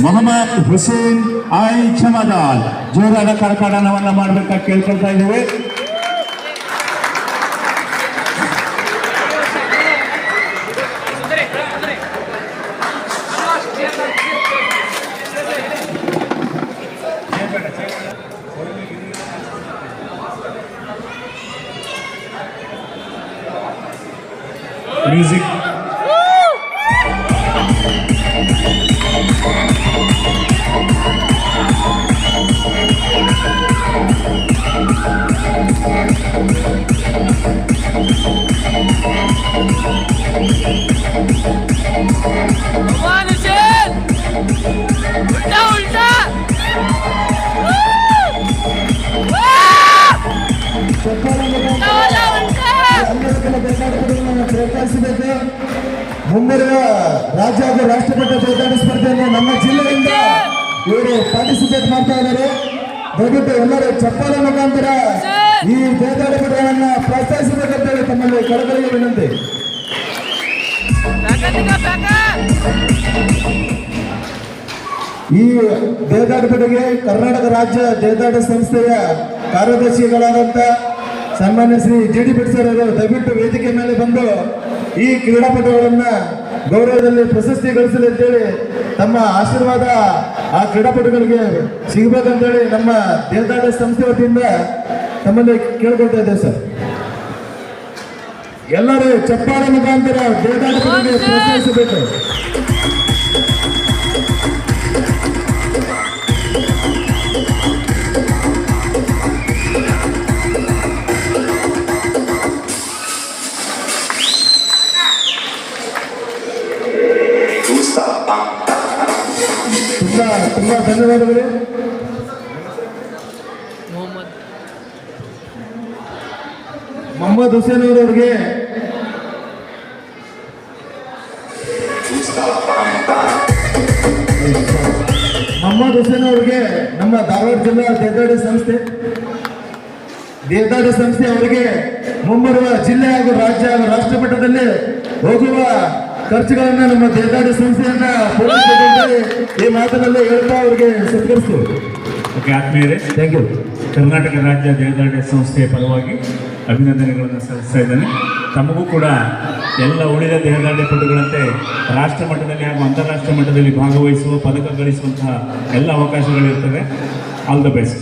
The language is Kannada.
ಮೊಹಮ್ಮದ್ ಹುಸೇನ್ ಐ ಜಮಾದಾರ್ ಜೋರಾದ ಕರಕಾಟನವನ್ನ ಮಾಡಬೇಕಾಗಿ ಕೇಳ್ಕೊಳ್ತಾ ಇದ್ದೇವೆ. ಮ್ಯೂಸಿಕ್ ಮುಂಬರುವ ರಾಜ್ಯ ಹಾಗೂ ರಾಷ್ಟ್ರಮಟ್ಟ ಬೇತಾಡಿ ಸ್ಪರ್ಧೆಯನ್ನು ನಮ್ಮ ಜಿಲ್ಲೆಯಿಂದ ಇವರು ಪಾರ್ಟಿಸಿಪೇಟ್ ಮಾಡ್ತಾ ಇದ್ದಾರೆ. ದಯವಿಟ್ಟು ಎಲ್ಲರೂ ಚಪ್ಪಾಳೆ ಮುಖಾಂತರ ಈ ಬೇತಾಡಿ ಪಟಗಳನ್ನು ಪ್ರೋತ್ಸಾಹಿಸಬೇಕಂತೇಳಿ ತಮ್ಮಲ್ಲಿ ಕಳಕಳಿಗೆ ವಿನಂತಿ. ಈ ಬೇತಾಟಪಟೆಗೆ ಕರ್ನಾಟಕ ರಾಜ್ಯ ಬೇತಾಟ ಸಂಸ್ಥೆಯ ಕಾರ್ಯದರ್ಶಿಗಳಾದಂಥ ಸನ್ಮಾನ್ಯ ಶ್ರೀ ಜಿ.ಡಿ. ಭಟ್ ಸರ್ ಅವರು ದಯವಿಟ್ಟು ವೇದಿಕೆ ಮೇಲೆ ಬಂದು ಈ ಕ್ರೀಡಾಪಟುಗಳನ್ನ ಗೌರವದಲ್ಲಿ ಪ್ರಶಸ್ತಿ ಗಳಿಸಲಿ ಅಂತೇಳಿ ತಮ್ಮ ಆಶೀರ್ವಾದ ಆ ಕ್ರೀಡಾಪಟುಗಳಿಗೆ ಸಿಗಬೇಕಂತೇಳಿ ನಮ್ಮ ಬೇತಾಟ ಸಂಸ್ಥೆ ವತಿಯಿಂದ ತಮ್ಮಲ್ಲಿ ಕೇಳ್ಕೊಳ್ತಾ ಇದ್ದೇವೆ ಸರ್. ಎಲ್ಲರೂ ಚಪ್ಪಾಳೆ ಮುಖಾಂತರ ಬೇತಾಟಪಟುಗಳಿಗೆ ಪ್ರೋತ್ಸಾಹಿಸಬೇಕು. ತುಂಬಾ ಧನ್ಯವಾದಗಳು. ಮೊಹಮ್ಮದ್ ಹುಸೇನ್ ಅವರವರಿಗೆ ನಮ್ಮ ಧಾರವಾಡ ಜಿಲ್ಲಾ ಬೇತಾಡಿ ಸಂಸ್ಥೆ ಅವರಿಗೆ ಮುಂಬರುವ ಜಿಲ್ಲೆ ಹಾಗೂ ರಾಜ್ಯ ಹಾಗೂ ರಾಷ್ಟ್ರ ಮಟ್ಟದಲ್ಲಿ ಹೋಗುವ ಖರ್ಚುಗಳನ್ನ ನಮ್ಮ ಬೇತಾಡಿ ಸಂಸ್ಥೆಯನ್ನ ಈ ಮಾತಿನಲ್ಲಿ ಹೇಳ್ತಾ ಅವರಿಗೆ ಸತ್ಕರಿಸ್ತೀವಿ. ಓಕೆ ಆತ್ಮೀಯರೇ, ಥ್ಯಾಂಕ್ ಯು. ಕರ್ನಾಟಕ ರಾಜ್ಯ ಬೇತಾಡಿ ಸಂಸ್ಥೆಯ ಪರವಾಗಿ ಅಭಿನಂದನೆಗಳನ್ನು ಸಲ್ಲಿಸ್ತಾ ಇದ್ದೇನೆ. ತಮಗೂ ಕೂಡ ಎಲ್ಲ ಉಳಿದ ದೇಹದಾಢ್ಯ ಪಟುಗಳಂತೆ ರಾಷ್ಟ್ರ ಮಟ್ಟದಲ್ಲಿ ಹಾಗೂ ಅಂತಾರಾಷ್ಟ್ರೀಯ ಮಟ್ಟದಲ್ಲಿ ಭಾಗವಹಿಸುವ ಪದಕ ಗಳಿಸುವಂತಹ ಎಲ್ಲ ಅವಕಾಶಗಳಿರ್ತವೆ. All the best.